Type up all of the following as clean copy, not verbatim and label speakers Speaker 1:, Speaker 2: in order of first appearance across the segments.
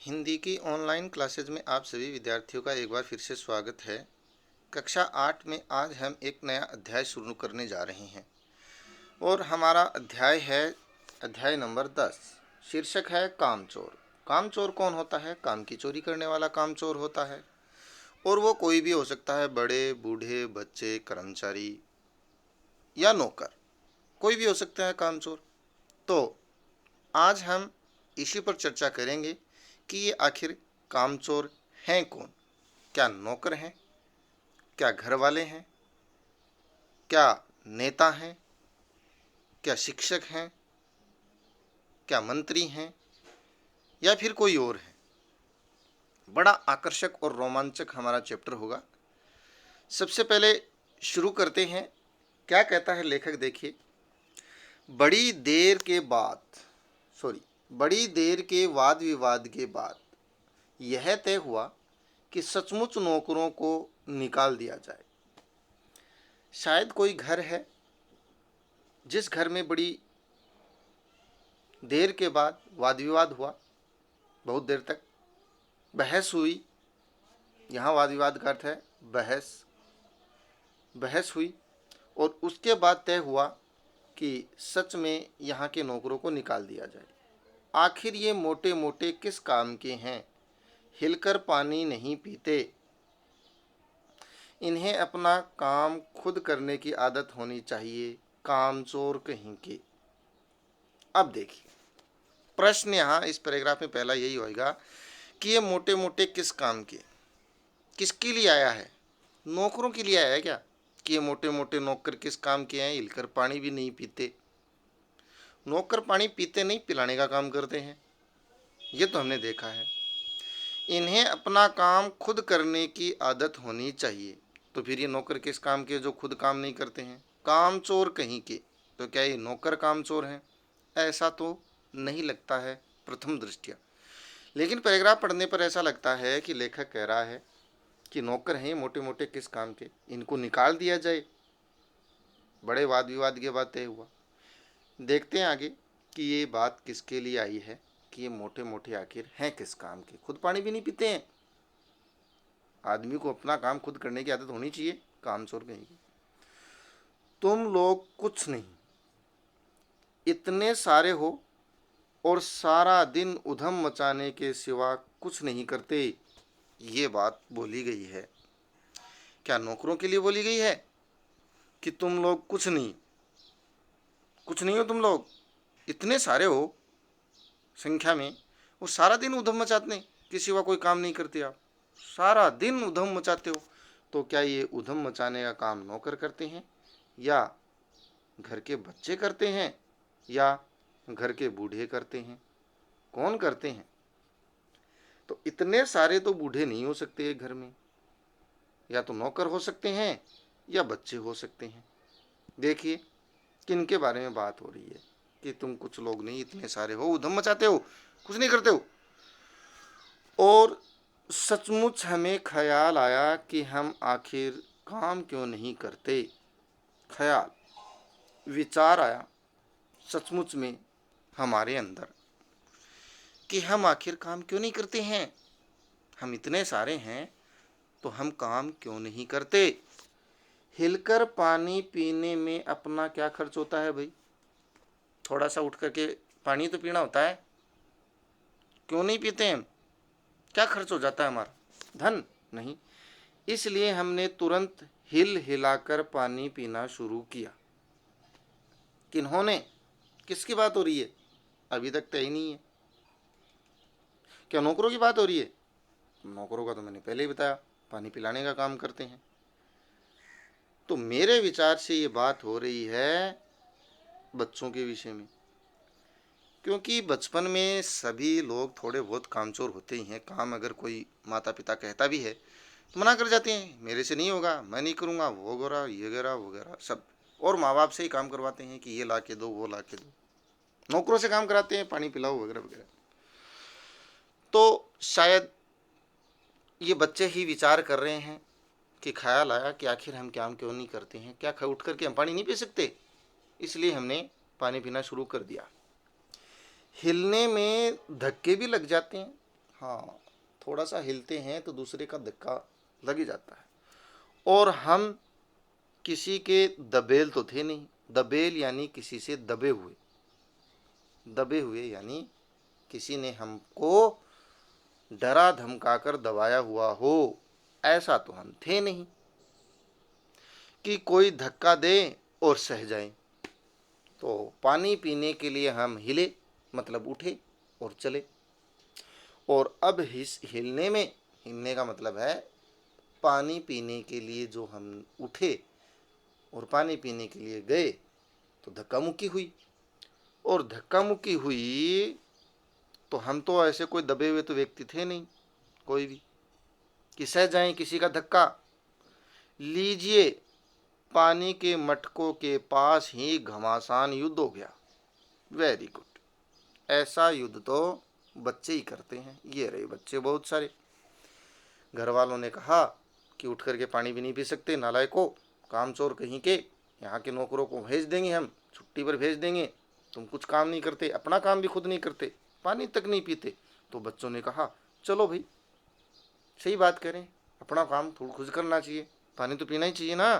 Speaker 1: हिंदी की online classes में आप सभी विद्यार्थियों का एक बार फिर से स्वागत है। कक्षा 8 में आज हम एक नया अध्याय शुरू करने जा रहे हैं और हमारा अध्याय है अध्याय नंबर 10। शीर्षक है कामचोर। कामचोर कौन होता है? काम की चोरी करने वाला कामचोर होता है और वो कोई भी हो सकता है, बड़े बूढ़े, बच्चे, कर्मचारी या नौकर, कोई भी हो सकता है कामचोर। तो आज हम इसी पर चर्चा करेंगे कि ये आखिर कामचोर हैं कौन। क्या नौकर हैं? क्या घर वाले हैं? क्या नेता हैं? क्या शिक्षक हैं? क्या मंत्री हैं? या फिर कोई और है? बड़ा आकर्षक और रोमांचक हमारा चैप्टर होगा। सबसे पहले शुरू करते हैं। क्या कहता है लेखक, देखिए। बड़ी देर के बाद बड़ी देर के वाद विवाद के बाद यह तय हुआ कि सचमुच नौकरों को निकाल दिया जाए। शायद कोई घर है जिस घर में बड़ी देर के बाद वाद विवाद हुआ, बहुत देर तक बहस हुई। यहाँ वाद विवाद का अर्थ है बहस हुई और उसके बाद तय हुआ कि सच में यहाँ के नौकरों को निकाल दिया जाए। आखिर ये मोटे मोटे किस काम के हैं? हिलकर पानी नहीं पीते। इन्हें अपना काम खुद करने की आदत होनी चाहिए, कामचोर कहीं के। अब देखिए, प्रश्न यहाँ इस पैराग्राफ में पहला यही होगा कि ये मोटे मोटे किस काम के, किसके लिए आया है? नौकरों के लिए आया है क्या? कि ये मोटे मोटे नौकर किस काम के हैं? हिलकर पानी भी नहीं पीते। नौकर पानी पीते नहीं, पिलाने का काम करते हैं, ये तो हमने देखा है। इन्हें अपना काम खुद करने की आदत होनी चाहिए। तो फिर ये नौकर किस काम के जो खुद काम नहीं करते हैं? कामचोर कहीं के। तो क्या ये नौकर कामचोर हैं? ऐसा तो नहीं लगता है प्रथम दृष्टया, लेकिन पैराग्राफ पढ़ने पर ऐसा लगता है कि लेखक कह रहा है कि नौकर हैं मोटे मोटे किस काम के, इनको निकाल दिया जाए। बड़े वाद विवाद के बाद तय हुआ। देखते हैं आगे कि ये बात किसके लिए आई है, कि ये मोटे मोटे आखिर हैं किस काम के। खुद पानी भी नहीं पीते हैं। आदमी को अपना काम खुद करने की आदत होनी चाहिए, कामचोर कहीं की। तुम लोग कुछ नहीं, इतने सारे हो और सारा दिन उधम मचाने के सिवा कुछ नहीं करते। ये बात बोली गई है। क्या नौकरों के लिए बोली गई है कि तुम लोग कुछ नहीं हो? तुम लोग इतने सारे हो संख्या में और सारा दिन उधम मचाते के सिवा कोई काम नहीं करते। आप सारा दिन उधम मचाते हो। तो क्या ये उधम मचाने का काम नौकर करते हैं, या घर के बच्चे करते हैं, या घर के बूढ़े करते हैं? कौन करते हैं? तो इतने सारे तो बूढ़े नहीं हो सकते घर में, या तो नौकर हो सकते हैं या बच्चे हो सकते हैं। देखिए किन के बारे में बात हो रही है कि तुम कुछ लोग नहीं, इतने सारे हो, उधम मचाते हो, कुछ नहीं करते हो। और सचमुच हमें ख्याल आया कि हम आखिर काम क्यों नहीं करते। ख्याल, विचार आया सचमुच में हमारे अंदर कि हम आखिर काम क्यों नहीं करते हैं। हम इतने सारे हैं तो हम काम क्यों नहीं करते? हिलकर पानी पीने में अपना क्या खर्च होता है भाई? थोड़ा सा उठ करके पानी तो पीना होता है, क्यों नहीं पीते हैं? क्या खर्च हो जाता है हमारा? धन नहीं। इसलिए हमने तुरंत हिल हिलाकर पानी पीना शुरू किया। किन्होंने? किसकी बात हो रही है? अभी तक तय ही नहीं है। क्या नौकरों की बात हो रही है? नौकरों का तो मैंने पहले ही बताया, पानी पिलाने का काम करते हैं। तो मेरे विचार से ये बात हो रही है बच्चों के विषय में, क्योंकि बचपन में सभी लोग थोड़े बहुत कामचोर होते ही हैं। काम अगर कोई माता पिता कहता भी है तो मना कर जाते हैं, मेरे से नहीं होगा, मैं नहीं करूँगा, वो वगैरह ये वगैरह वगैरह सब। और माँ बाप से ही काम करवाते हैं कि ये ला के दो, वो ला के दो। नौकरों से काम कराते हैं, पानी पिलाओ वगैरह वगैरह। तो शायद ये बच्चे ही विचार कर रहे हैं कि ख्याल आया कि आखिर हम काम क्यों नहीं करते हैं। क्या उठ करके हम पानी नहीं पी सकते? इसलिए हमने पानी पीना शुरू कर दिया। हिलने में धक्के भी लग जाते हैं, हाँ, थोड़ा सा हिलते हैं तो दूसरे का धक्का लग ही जाता है। और हम किसी के दबेल तो थे नहीं। दबेल यानी किसी से दबे हुए। दबे हुए यानी किसी ने हमको डरा धमकाकर दबाया हुआ हो, ऐसा तो हम थे नहीं कि कोई धक्का दे और सह जाए। तो पानी पीने के लिए हम हिले, मतलब उठे और चले। और अब हिलने का मतलब है पानी पीने के लिए जो हम उठे और पानी पीने के लिए गए तो धक्का मुक्की हुई। और धक्का मुक्की हुई तो हम तो ऐसे कोई दबे हुए तो व्यक्ति थे नहीं कोई भी कि सह जाएं किसी का धक्का। लीजिए, पानी के मटकों के पास ही घमासान युद्ध हो गया। Very good. ऐसा युद्ध तो बच्चे ही करते हैं। ये रहे बच्चे बहुत सारे। घर वालों ने कहा कि उठ करके पानी भी नहीं पी सकते, नालायकों, कामचोर कहीं के, यहाँ के नौकरों को भेज देंगे, हम छुट्टी पर भेज देंगे, तुम कुछ काम नहीं करते, अपना काम भी खुद नहीं करते, पानी तक नहीं पीते। तो बच्चों ने कहा चलो भाई, सही बात करें, अपना काम थोड़ा खुद करना चाहिए, पानी तो पीना ही चाहिए ना।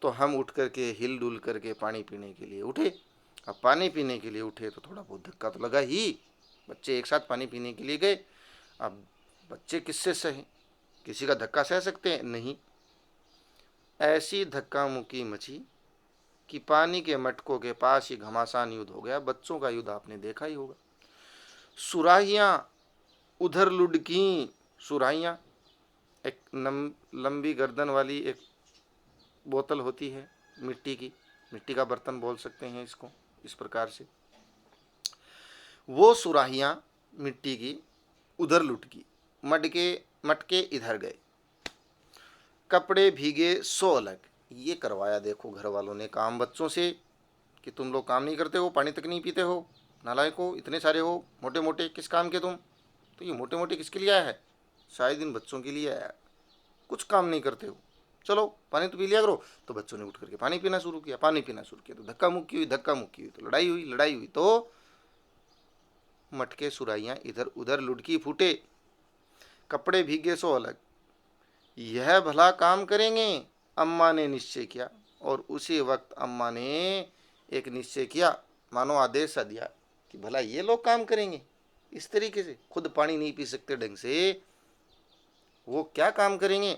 Speaker 1: तो हम उठ करके हिल डुल करके पानी पीने के लिए उठे। अब पानी पीने के लिए उठे तो थोड़ा बहुत धक्का तो लगा ही। बच्चे एक साथ पानी पीने के लिए गए। अब बच्चे किससे सहे? किसी का धक्का सह सकते हैं? नहीं। ऐसी धक्का मुक्की मची कि पानी के मटकों के पास ही घमासान युद्ध हो गया। बच्चों का युद्ध आपने देखा ही होगा। सुराहियां उधर लुढ़की। सुराहियां एक लंबी गर्दन वाली एक बोतल होती है, मिट्टी का बर्तन बोल सकते हैं इसको, इस प्रकार से। वो सुराहियां मिट्टी की उधर लुढ़की, मटके मटके इधर गए, कपड़े भीगे सो अलग। ये करवाया देखो घर वालों ने काम बच्चों से कि तुम लोग काम नहीं करते हो, पानी तक नहीं पीते हो, नालायक हो, इतने सारे हो, मोटे मोटे, किस काम के तुम? तो ये मोटे मोटे किसके लिए आया है? शायद इन बच्चों के लिए आया है। कुछ काम नहीं करते हो, चलो पानी तो पी लिया करो। तो बच्चों ने उठ करके पानी पीना शुरू किया। पानी पीना शुरू किया तो धक्का मुक्की हुई तो लड़ाई हुई तो मटके सुराइयां इधर उधर लुढ़की फूटे, कपड़े भीगे सो अलग। यह भला काम करेंगे, अम्मा ने निश्चय किया। और उसी वक्त अम्मा ने एक निश्चय किया, मानो आदेश दिया कि भला ये लोग काम करेंगे इस तरीके से, खुद पानी नहीं पी सकते ढंग से, वो क्या काम करेंगे?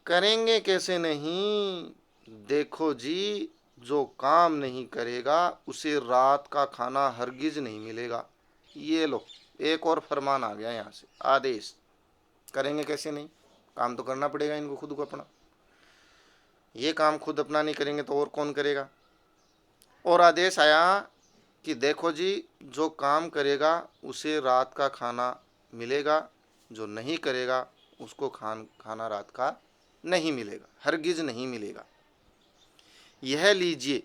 Speaker 1: करेंगे कैसे नहीं, देखो जी, जो काम नहीं करेगा उसे रात का खाना हरगिज नहीं मिलेगा। ये लो, एक और फरमान आ गया यहाँ से, आदेश। करेंगे कैसे नहीं, काम तो करना पड़ेगा इनको खुद को अपना। ये काम खुद अपना नहीं करेंगे तो और कौन करेगा? और आदेश आया कि देखो जी, जो काम करेगा उसे रात का खाना मिलेगा, जो नहीं करेगा उसको खाना रात का नहीं मिलेगा, हरगिज नहीं मिलेगा। यह लीजिए,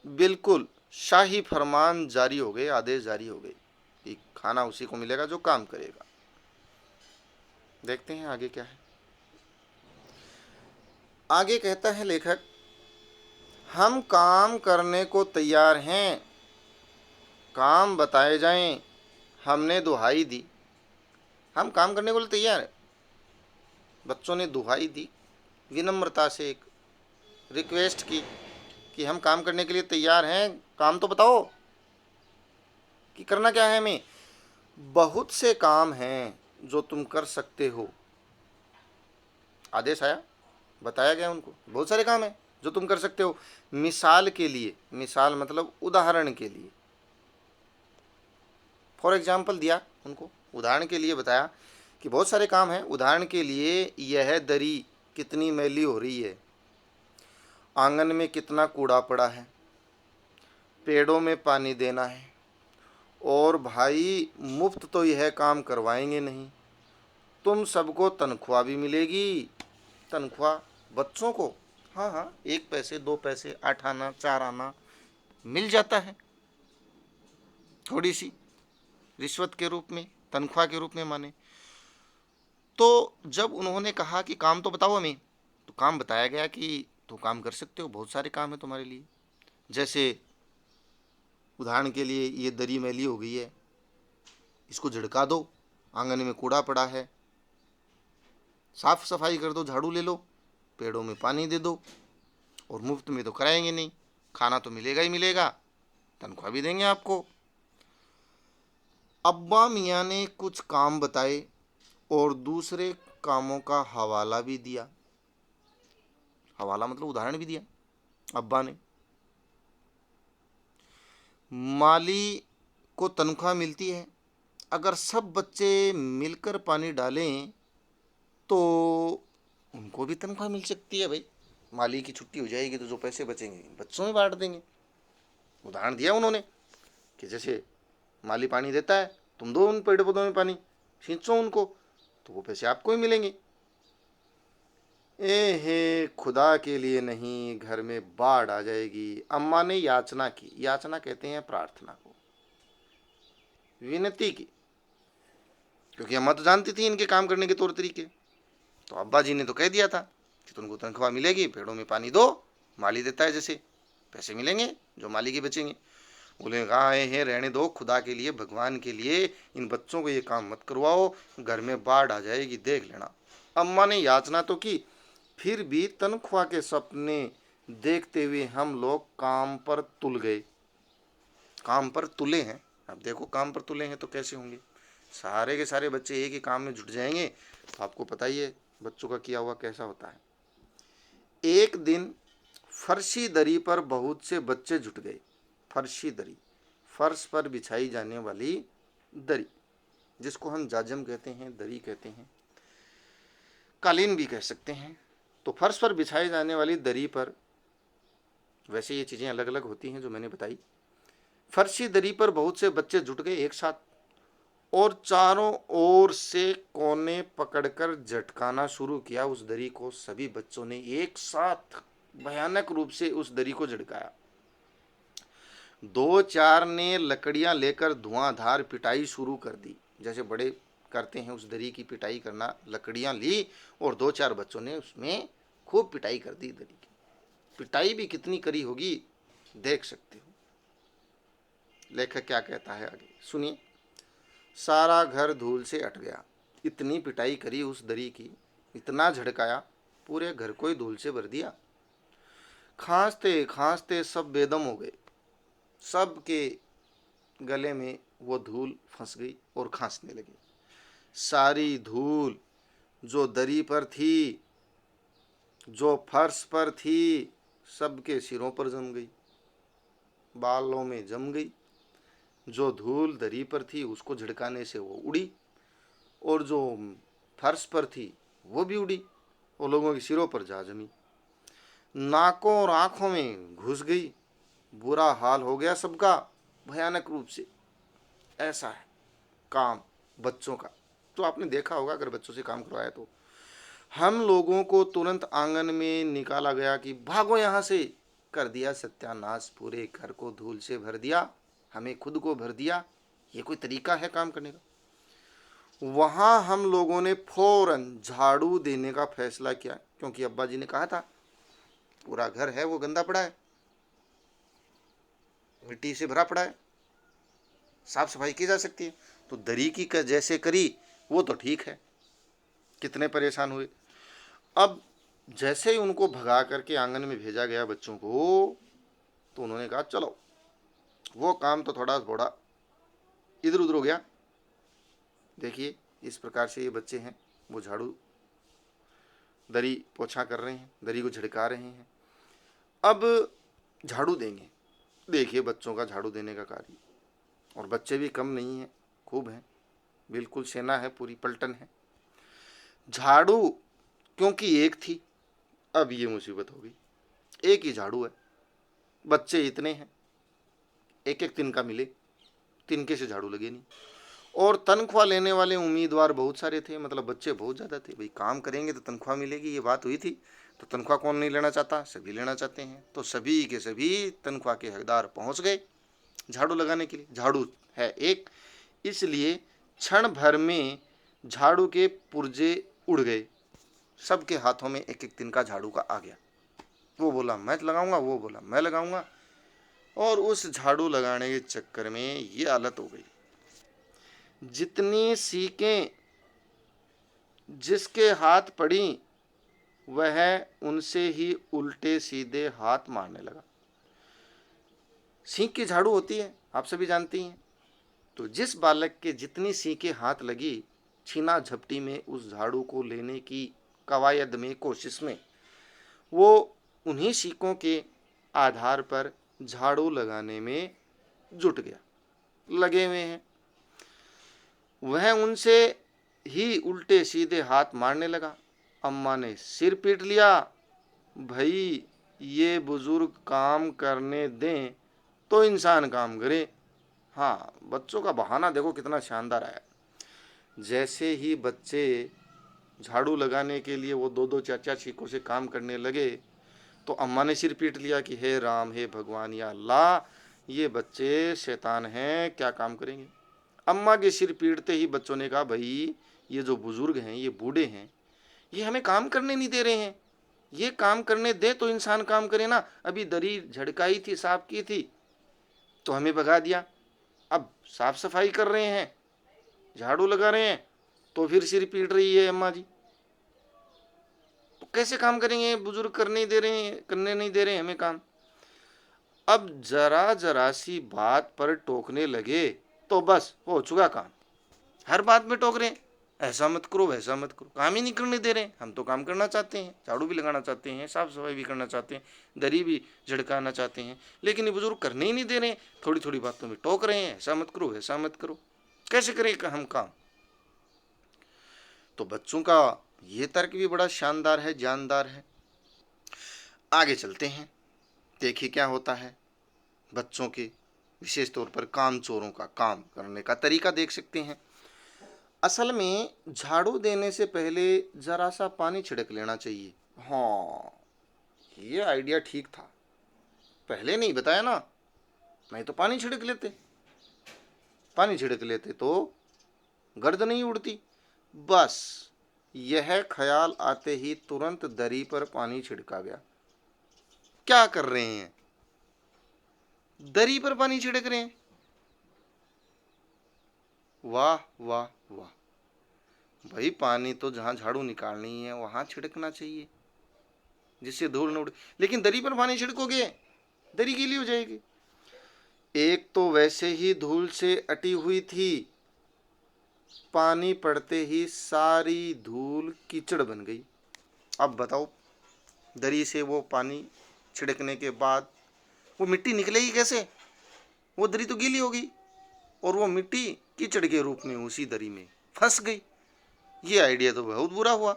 Speaker 1: बिल्कुल शाही फरमान जारी हो गए, आदेश जारी हो गए कि खाना उसी को मिलेगा जो काम करेगा। देखते हैं आगे क्या है। आगे कहता है लेखक, हम काम करने को तैयार हैं, काम बताए जाएं, हमने दुहाई दी। हम काम करने को तैयार हैं। बच्चों ने दुहाई दी, विनम्रता से एक रिक्वेस्ट की कि हम काम करने के लिए तैयार हैं, काम तो बताओ कि करना क्या है हमें। बहुत से काम हैं जो तुम कर सकते हो। आदेश आया, बताया गया उनको बहुत सारे काम हैं जो तुम कर सकते हो। मिसाल के लिए, मिसाल मतलब उदाहरण के लिए, फॉर एग्जाम्पल दिया उनको, उदाहरण के लिए बताया कि बहुत सारे काम हैं। उदाहरण के लिए, यह दरी कितनी मैली हो रही है, आंगन में कितना कूड़ा पड़ा है, पेड़ों में पानी देना है, और भाई मुफ्त तो यह काम करवाएंगे नहीं, तुम सबको तनख्वाह भी मिलेगी। तनख्वाह बच्चों को, हाँ हाँ, 1 पैसे 2 पैसे, 8 आना 4 आना मिल जाता है, थोड़ी सी रिश्वत के रूप में, तनख्वाह के रूप में माने। तो जब उन्होंने कहा कि काम तो बताओ हमें, तो काम बताया गया कि तो काम कर सकते हो, बहुत सारे काम है तुम्हारे लिए। जैसे उदाहरण के लिए, ये दरी मैली हो गई है, इसको झड़का दो, आंगन में कूड़ा पड़ा है, साफ सफाई कर दो, झाड़ू ले लो, पेड़ों में पानी दे दो। और मुफ्त में तो कराएंगे नहीं, खाना तो मिलेगा ही मिलेगा, तनख्वाह भी देंगे आपको। अब्बा मियाँ ने कुछ काम बताए और दूसरे कामों का हवाला भी दिया। हवाला मतलब उदाहरण भी दिया अब्बा ने। माली को तनख्वाह मिलती है, अगर सब बच्चे मिलकर पानी डालें तो उनको भी तनख्वाह मिल सकती है। भाई माली की छुट्टी हो जाएगी तो जो पैसे बचेंगे बच्चों में बांट देंगे। उदाहरण दिया उन्होंने कि जैसे माली पानी देता है, तुम दो उन पेड़ पौधों में पानी, सींचो उनको, तो वो पैसे आपको ही मिलेंगे। ए हे खुदा के लिए नहीं, घर में बाढ़ आ जाएगी। अम्मा ने याचना की, याचना कहते हैं प्रार्थना को, विनती की, क्योंकि अम्मा तो जानती थी इनके काम करने के तौर तरीके। तो अब्बा जी ने तो कह दिया था कि तुमको तनख्वाह मिलेगी, पेड़ों में पानी दो, माली देता है जैसे, पैसे मिलेंगे जो माली के बचेंगे। बोले कहा है रहने दो, खुदा के लिए, भगवान के लिए इन बच्चों को ये काम मत करवाओ, घर में बाढ़ आ जाएगी, देख लेना। अम्मा ने याचना तो की, फिर भी तनख्वाह के सपने देखते हुए हम लोग काम पर तुल गए। काम पर तुले हैं, अब देखो काम पर तुले हैं तो कैसे होंगे, सारे के सारे बच्चे एक ही काम में जुट जाएंगे तो आपको पता ही है बच्चों का किया हुआ कैसा होता है। एक दिन फर्शी दरी पर बहुत से बच्चे जुट गए। फर्शी दरी, फर्श पर बिछाई जाने वाली दरी, जिसको हम जाजम कहते हैं, दरी कहते हैं, कालीन भी कह सकते हैं। तो फर्श पर बिछाई जाने वाली दरी पर, वैसे ये चीज़ें अलग अलग होती हैं जो मैंने बताई। फर्शी दरी पर बहुत से बच्चे जुट गए एक साथ और चारों ओर से कोने पकड़कर झटकाना शुरू किया उस दरी को। सभी बच्चों ने एक साथ भयानक रूप से उस दरी को झटकाया। दो चार ने लकड़ियां लेकर धुआंधार पिटाई शुरू कर दी, जैसे बड़े करते हैं उस दरी की पिटाई करना। लकड़ियां ली और दो चार बच्चों ने उसमें खूब पिटाई कर दी दरी की। पिटाई भी कितनी करी होगी देख सकते हो। लेखक क्या कहता है आगे सुनिए। सारा घर धूल से अट गया, इतनी पिटाई करी उस दरी की, इतना झड़काया, पूरे घर को ही धूल से भर दिया। खांसते खांसते सब बेदम हो गए, सब के गले में वो धूल फंस गई और खांसने लगे। सारी धूल जो दरी पर थी, जो फर्श पर थी, सबके सिरों पर जम गई, बालों में जम गई। जो धूल दरी पर थी उसको झड़काने से वो उड़ी और जो फर्श पर थी वो भी उड़ी और लोगों के सिरों पर जा जमी, नाकों और आंखों में घुस गई। बुरा हाल हो गया सबका भयानक रूप से। ऐसा है काम बच्चों का। तो आपने देखा होगा अगर बच्चों से काम करवाया तो। हम लोगों को तुरंत आंगन में निकाला गया कि भागो यहाँ से, कर दिया सत्यानाश, पूरे घर को धूल से भर दिया, हमें खुद को भर दिया। ये कोई तरीका है काम करने का। वहां हम लोगों ने फौरन झाड़ू देने का फैसला किया, क्योंकि अब्बा जी ने कहा था पूरा घर है वो गंदा पड़ा है, मिट्टी से भरा पड़ा है, साफ सफाई की जा सकती है। तो दरी की जैसे करी वो तो ठीक है, कितने परेशान हुए। अब जैसे ही उनको भगा करके आंगन में भेजा गया बच्चों को, तो उन्होंने कहा चलो, वो काम तो थोड़ा थोड़ा इधर उधर हो गया। देखिए इस प्रकार से ये बच्चे हैं, वो झाड़ू दरी पोछा कर रहे हैं, दरी को झड़का रहे हैं। अब झाड़ू देंगे, देखिए बच्चों का झाड़ू देने का कार्य। और बच्चे भी कम नहीं हैं, खूब हैं, बिल्कुल सेना है, पूरी पलटन है। झाड़ू क्योंकि एक थी, अब ये मुसीबत हो गई, एक ही झाड़ू है, बच्चे इतने हैं, एक एक तिनका मिले, तिनके से झाड़ू लगे नहीं। और तनख्वाह लेने वाले उम्मीदवार बहुत सारे थे, मतलब बच्चे बहुत ज़्यादा थे। भाई काम करेंगे तो तनख्वाह मिलेगी, ये बात हुई थी। तो तनख्वाह कौन नहीं लेना चाहता, सभी लेना चाहते हैं। तो सभी के सभी तनख्वाह के हकदार पहुंच गए झाड़ू लगाने के लिए। झाड़ू है एक, इसलिए क्षण भर में झाड़ू के पुर्जे उड़ गए, सबके हाथों में एक एक तिनका झाड़ू का आ गया। वो बोला मैं लगाऊंगा, वो बोला मैं लगाऊंगा, और उस झाड़ू लगाने के चक्कर में ये हालत हो गई। जितनी सीकें जिसके हाथ पड़ी वह उनसे ही उल्टे सीधे हाथ मारने लगा। सींक की झाड़ू होती है, आप सभी जानती हैं। तो जिस बालक के जितनी सीकें हाथ लगी, छीना झपटी में उस झाड़ू को लेने की कवायद में, कोशिश में, वो उन्हीं सीकों के आधार पर झाड़ू लगाने में जुट गया, लगे हुए हैं। वह उनसे ही उल्टे सीधे हाथ मारने लगा। अम्मा ने सिर पीट लिया, भाई ये बुजुर्ग काम करने दें तो इंसान काम करे। हाँ, बच्चों का बहाना देखो कितना शानदार आया। जैसे ही बच्चे झाड़ू लगाने के लिए वो दो दो चार चार सीखों से काम करने लगे, तो अम्मा ने सिर पीट लिया कि हे राम, हे भगवान, या अल्लाह, ये बच्चे शैतान हैं, क्या काम करेंगे। अम्मा के सिर पीटते ही बच्चों ने कहा, भाई ये जो बुजुर्ग हैं, ये बूढ़े हैं, ये हमें काम करने नहीं दे रहे हैं। ये काम करने दे तो इंसान काम करे ना। अभी दरी झड़काई थी, साफ की थी, तो हमें भगा दिया। अब साफ सफाई कर रहे हैं, झाड़ू लगा रहे हैं, तो फिर सिर पीट रही है अम्मा जी। तो कैसे काम करेंगे, बुजुर्ग करने नहीं दे रहे हैं, करने नहीं दे रहे हैं हमें काम। अब जरा जरा सी बात पर टोकने लगे तो बस हो चुका काम। हर बात में टोक रहे हैं, ऐसा मत करो, वैसा मत करो, काम ही नहीं करने दे रहे हैं। हम तो काम करना चाहते हैं, झाड़ू भी लगाना चाहते हैं, साफ सफाई भी करना चाहते हैं, दरी भी झड़काना चाहते हैं, लेकिन ये बुजुर्ग करने ही नहीं दे रहे हैं। थोड़ी थोड़ी बातों में टोक रहे हैं, ऐसा मत करो, वैसा मत करो, कैसे करें हम काम। तो बच्चों का ये तर्क भी बड़ा शानदार है, जानदार है। आगे चलते हैं, देखिए क्या होता है। बच्चों के विशेष तौर पर काम चोरों का काम करने का तरीका देख सकते हैं। असल में झाड़ू देने से पहले जरा सा पानी छिड़क लेना चाहिए। हाँ, ये आइडिया ठीक था, पहले नहीं बताया ना, नहीं तो पानी छिड़क लेते। पानी छिड़क लेते तो गर्द नहीं उड़ती। बस यह ख्याल आते ही तुरंत दरी पर पानी छिड़का गया। क्या कर रहे हैं, दरी पर पानी छिड़क रहे हैं। वाह वाह वाह, भाई पानी तो जहां झाड़ू निकालनी है वहां छिड़कना चाहिए, जिससे धूल न उड़े। लेकिन दरी पर पानी छिड़कोगे, दरी गीली हो जाएगी। एक तो वैसे ही धूल से अटी हुई थी, पानी पड़ते ही सारी धूल कीचड़ बन गई। अब बताओ, दरी से वो पानी छिड़कने के बाद वो मिट्टी निकलेगी कैसे। वो दरी तो गीली हो गई और वो मिट्टी कीचड़ के रूप में उसी दरी में फंस गई। ये आइडिया तो बहुत बुरा हुआ।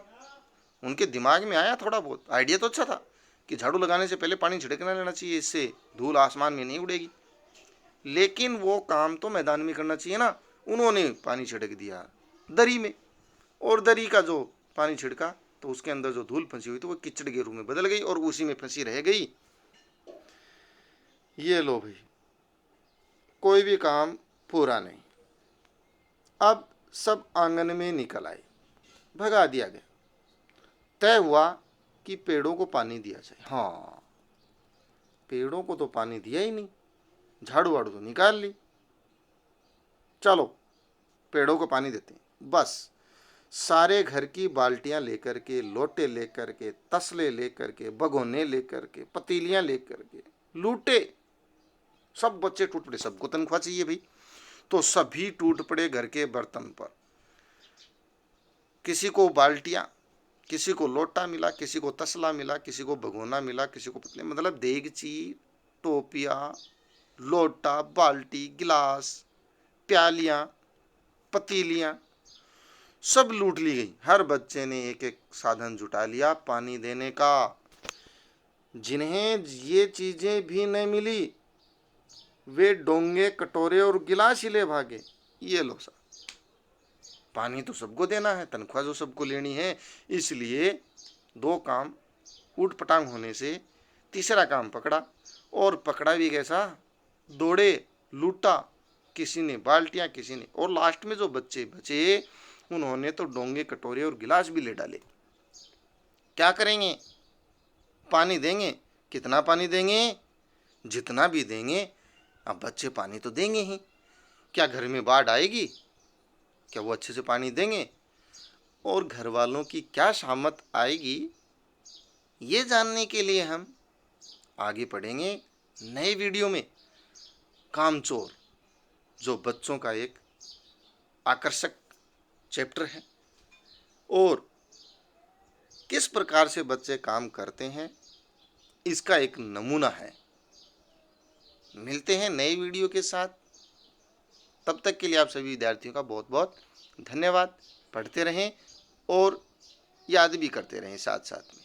Speaker 1: उनके दिमाग में आया थोड़ा बहुत, आइडिया तो अच्छा था कि झाड़ू लगाने से पहले पानी छिड़कना लेना चाहिए, इससे धूल आसमान में नहीं उड़ेगी। लेकिन वो काम तो मैदान में करना चाहिए ना। उन्होंने पानी छिड़क दिया दरी में, और दरी का जो पानी छिड़का तो उसके अंदर जो धूल फंसी हुई थी वो कीचड़ के रूप में बदल गई और उसी में फंसी रह गई। ये लो भाई, कोई भी काम पूरा नहीं। अब सब आंगन में निकल आए, भगा दिया गया। तय हुआ कि पेड़ों को पानी दिया जाए। हाँ, पेड़ों को तो पानी दिया ही नहीं, झाड़ू वाड़ू तो निकाल ली, चलो पेड़ों को पानी देते हैं। बस सारे घर की बाल्टियां लेकर के, लोटे लेकर के, तसले लेकर के, भगोने लेकर के, पतीलियां लेकर के लूटे। सब बच्चे टूट पड़े, सबको तनख्वाह चाहिए भाई, तो सभी टूट पड़े घर के बर्तन पर। किसी को बाल्टियां, किसी को लोटा मिला, किसी को तसला मिला, किसी को भगोना मिला, किसी को पतले, मतलब देगची, टोपिया, लोटा, बाल्टी, गिलास, प्यालियां, पतीलियां सब लूट ली गई। हर बच्चे ने एक एक साधन जुटा लिया पानी देने का। जिन्हें ये चीजें भी नहीं मिली वे डोंगे, कटोरे और गिलास ही ले भागे। ये लो सर, पानी तो सबको देना है, तनख्वाह जो सबको लेनी है, इसलिए दो काम ऊट पटांग होने से तीसरा काम पकड़ा, और पकड़ा भी कैसा, दौड़े, लूटा। किसी ने बाल्टियां, किसी ने, और लास्ट में जो बच्चे बचे उन्होंने तो डोंगे, कटोरे और गिलास भी ले डाले। क्या करेंगे, पानी देंगे, कितना पानी देंगे, जितना भी देंगे। अब बच्चे पानी तो देंगे ही, क्या घर में बाढ़ आएगी, क्या वो अच्छे से पानी देंगे? और घर वालों की क्या शामत आएगी, ये जानने के लिए हम आगे पढ़ेंगे नए वीडियो में कामचोर, जो बच्चों का एक आकर्षक चैप्टर है और किस प्रकार से बच्चे काम करते हैं, इसका एक नमूना है। मिलते हैं नए वीडियो के साथ, तब तक के लिए आप सभी विद्यार्थियों का बहुत बहुत धन्यवाद। पढ़ते रहें और याद भी करते रहें साथ साथ में।